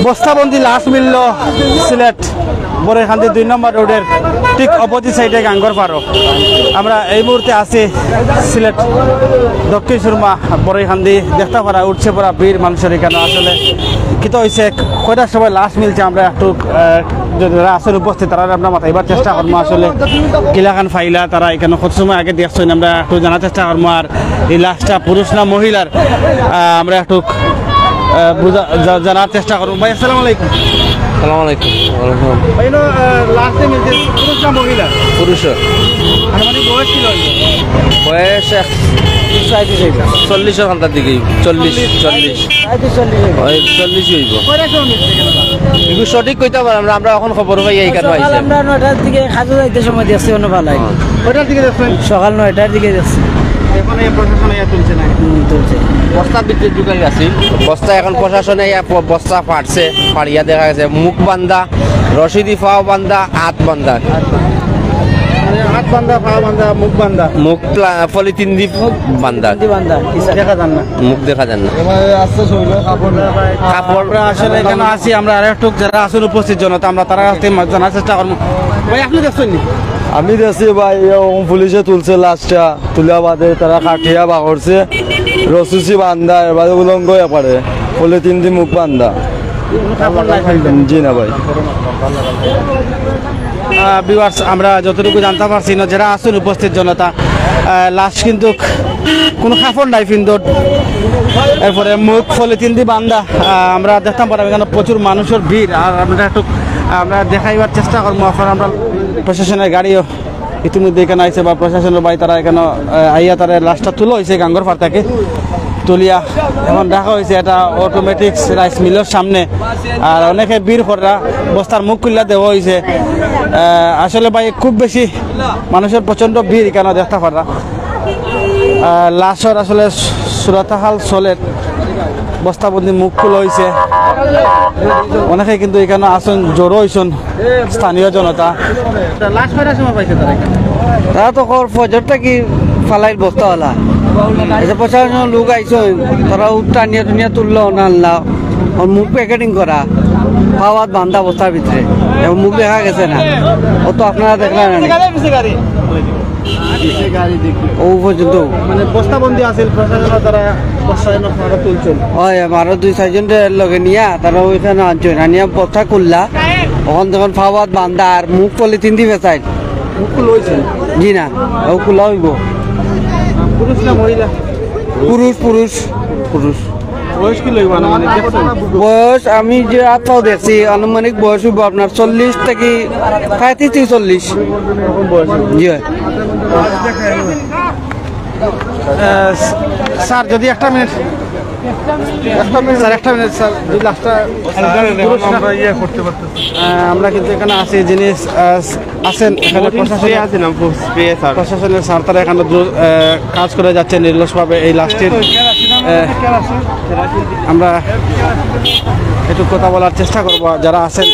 বস্তাবন্দি লাশ মিলল সিলেট বরেখান্দি 2 নম্বর রোডের ঠিক অপোজিট সাইডে গাঙ্গর পাড়ো। আমরা এই মুহূর্তে আছি সিলেট দক্ষিণ সুরমা বরেখান্দি দেখতে পারা উঠছে পড়া বীর মানুষের এখানে আসলে কি তো হয়েছে কয়টার সময় লাশ মিলছে আমরা একটু যারা আসলে উপস্থিত তারা আমরা মাথা এবার চেষ্টা করবো আসলে কিলাখান ফাইলা তারা এখানে কত সময় আগে দেখছেন আমরা একটু জানার চেষ্টা করবো আর এই লাশটা পুরুষ না মহিলার আমরা একটু জানার চেষ্টা করবো। ভাই আসসালামু আলাইকুম। আসসালামু আলাইকুম। ভাই লাস্টে মিলছে পুরুষ না মহিলা? পুরুষ। মানে বয়স ছিল বয়স 40 ঘন্টার দিকে 40 হইব। এগুলো সঠিক কইতে পারলাম না, আমরা এখন খবর পাই এই কারণে আইছি। আমরা 9টার দিকে খাজু যাইতে সময় দিয়েছি অন্য ভালো হয়। কয়টার দিকে যাচ্ছেন? সকাল 9টার দিকে যাচ্ছি। এখন এই প্রশাসন তুলছে না? তুলছে। বস্তা বিদ্যুৎ ঢুকাই আছে বস্তা, এখন প্রশাসনে বস্তা ফাটছে, ফাড়িয়া দেখা গেছে মুখ বান্ধা, রশিদি ফাও বান্ধা, হাত বান্ধা, হাত বান্ধা, পা বান্ধা, মুখ বান্ধা, মুখ পলিথিন দিয়ে বান্ধা, দেখা যান না, মুখ দেখা যান না। আমরা আসলে এখানে আছি, আমরা আর একটু যারা আসলে উপস্থিত জনতা আমরা তারা কাছ থেকে জানার চেষ্টা করবো। ভাই আপনি দেখছেন? আমি দেখছি ভাই পুলিশে তুলছে লাশটা, তুলা বাদে তারা কাঠিয়া বাগরছে, রসুসি বান্ধা, এবার উলঙ্গ পারে পলিথিন দিয়ে মুখ বান্ধা। জি না ভাই। ভিউয়ার্স আমরা যতটুকু জানতে পারছি না যারা আসুন উপস্থিত জনতা লাশ কিন্তু কোনো কাপড় নাই কিন্তু এরপরে মুখ পলিথিন দিয়ে বান্ধা। আমরা দেখতাম পারলাম এখানে প্রচুর মানুষের ভিড় আর আমরা দেখাইবার চেষ্টা করবো। আপনার আমরা প্রশাসনের গাড়িও ইতিমধ্যে এখানে আইসে বা প্রশাসনের ভাই তারা এখানে আইয়া তারা লাশটা তুলো হয়েছে গাঙ্গর পাড় থেকে তুলিয়া এখন দেখা হয়েছে এটা অটোমেটিক রাইস মিলের সামনে। আর অনেকে বীর খররা বস্তার মুখ খুললা দেওয়া হয়েছে। আসলে ভাই খুব বেশি মানুষের প্রচণ্ড ভিড় এখানে দেখতে পারা। লাশর আসলে সুরাতাহাল চলের বস্তাবন্দি মুখ খুলে হয়েছে। অনেকে কিন্তু এখানে আসুন জড়ো হয়েছেন স্থানীয় জনতা। লাশ কয়টার সময় পাইছে তারা তো ফজরটা কি ফালাই বস্তা হলা প্রশাসন লোক আইসো, তারা টানিয়া টুনিয়া তুললো না আনলা, মুখ প্যাকেটিং করা, খাওয়াত বান্ধা বস্তার ভিতরে, এবং মুখ দেখা গেছে না। ও তো আপনারা দেখলেন না ও পর্যন্ত মানে বস্তাবন্দি আছিল প্রশাসন তারা বস্তা তুলছেন। হয় আরো 2-4 জনের লগে নিয়া তারা ওইখানে আনছেন, আনিয়া বস্তা খুললা, ওখান যখন খাওয়াত বান্ধা আর মুখ পলিথিন দিয়ে বেচাই। মুখ খুলছেন? জি না, ও খোলা হইব। পুরুষ না মহিলা? পুরুষ পুরুষ পুরুষ। বয়স কি লইব? বয়স আমি যে আত্মাও দেখছি আনুমানিক বয়স হইব আপনার 40 থেকে 35-40। জি স্যার যদি একটা মিনিট স্যার যদি লাস্টটা আমরা কিন্তু এখানে আছি যিনি আছেন এখানে প্রশাসনের স্যার তারা এখানে কাজ করে যাচ্ছে নির্লসভাবে এই লাস্টের। আমরা একটু কথা বলার চেষ্টা করব, যারা আছেন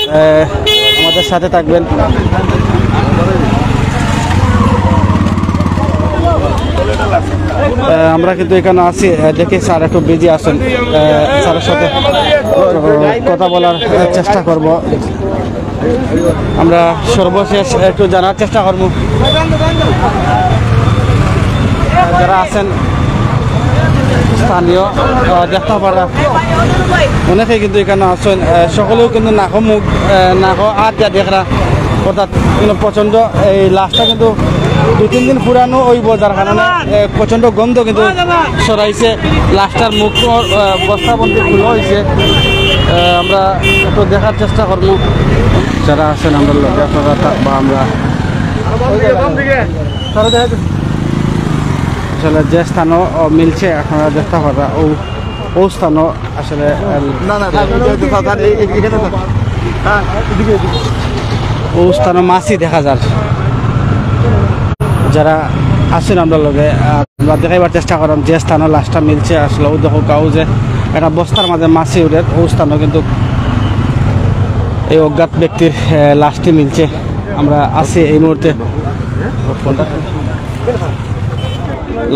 আমাদের সাথে থাকবেন। আমরা কিন্তু এখানে আছি, দেখি স্যার একটু বিজি আছেন, স্যারের সাথে কথা বলার চেষ্টা করব। আমরা সর্বশেষ একটু জানার চেষ্টা করব যারা আছেন স্থানীয় দেখতে পারা অনেকেই কিন্তু এখানে আছেন, সকলেও কিন্তু নাকো মুখ নাকো হাত যা দেখরা অর্থাৎ কিন্তু প্রচণ্ড এই লাশটা কিন্তু 2-3 দিন পুরানো হইব, যার কারণে প্রচণ্ড গন্ধ কিন্তু সরাইছে। লাশটার মুখ বস্তাবন্দি খুলে হয়েছে। আমরা একটু দেখার চেষ্টা করবো যারা আছেন আমরা লোক বা আমরা আসলে যে স্থানও মিলছে আপনারা দেখতে পারা ও স্থানও আসলে ও স্থানও মাছই দেখা যায়। যারা আছেন আমরা লগে আমরা দেখাইবার চেষ্টা করলাম যে স্থানও লাশটা মিলছে আসলে ও দেখো গাও যে একটা বস্তার মাঝে মাছি উঠে ও স্থানও কিন্তু এই অজ্ঞাত ব্যক্তির লাশটি মিলছে। আমরা আছি এই মুহূর্তে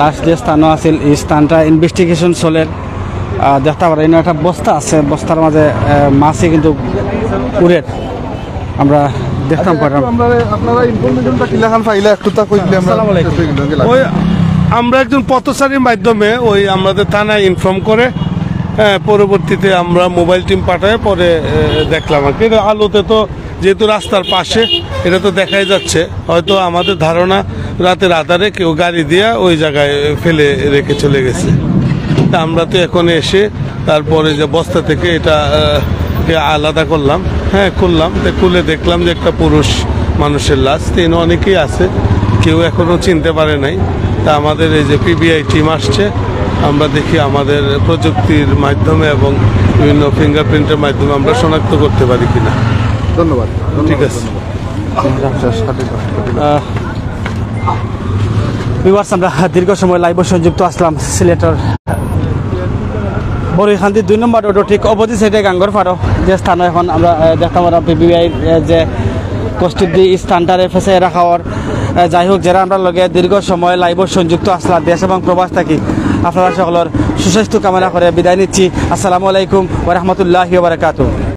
লাশ যে স্থানও আছিল এই স্থানটা ইনভেস্টিগেশন চলে দেখতে পারেন এখানে একটা বস্তা আছে, বস্তার মাঝে মাছই কিন্তু উড়ের আমরা দেখতাম পারলাম। আপনারা ইনফরমেশনটা কিলাখান পাইলে একটু তা কইলে আমরা আসসালামু আলাইকুম। ওই আমরা একজন পথচারীর মাধ্যমে ওই আমাদের থানায় ইনফর্ম করে পরবর্তীতে আমরা মোবাইল টিম পাঠায় পরে দেখলাম আর কি। এটা আলোতে তো যেহেতু রাস্তার পাশে এটা তো দেখাই যাচ্ছে, হয়তো আমাদের ধারণা রাতের আধারে কেউ গাড়ি দিয়ে ওই জায়গায় ফেলে রেখে চলে গেছে। তা আমরা তো এখন এসে তারপরে যে বস্তা থেকে এটা আলাদা করলাম, খুললাম, তো খুলে দেখলাম যে একটা পুরুষ মানুষের লাশ। তিনি অনেকেই আছে, কেউ এখনো চিনতে পারে নাই। তা আমাদের এই যে পিবিআই টিম আসছে, আমরা দেখি আমাদের প্রযুক্তির মাধ্যমে এবং বিভিন্ন ফিঙ্গারপ্রিন্টের মাধ্যমে আমরা শনাক্ত করতে পারি কিনা। ধন্যবাদ। ঠিক আছে। ভিউয়ার্স, আমরা দীর্ঘ সময় লাইভ সংযুক্ত আসলাম সিলেটের বড়ইখান্দি 2 নম্বর রোড ঠিক অপোজিট সাইডে গাঙ্গর ফাড়ো যে স্থান এখন আমরা দেখতাম পিবিআই যে কষ্টির স্থানটারে ফেসে রাখা হওয়ার। যাই হোক, যারা আমরা লগে দীর্ঘ সময় লাইভ সংযুক্ত আসলাম দেশ এবং প্রবাস থাকি, আপনারা সকলের সুস্বাস্থ্য কামনা করে বিদায় নিচ্ছি। আসসালামু আলাইকুম ওয়া রাহমাতুল্লাহি ওয়া বারাকাতুহু।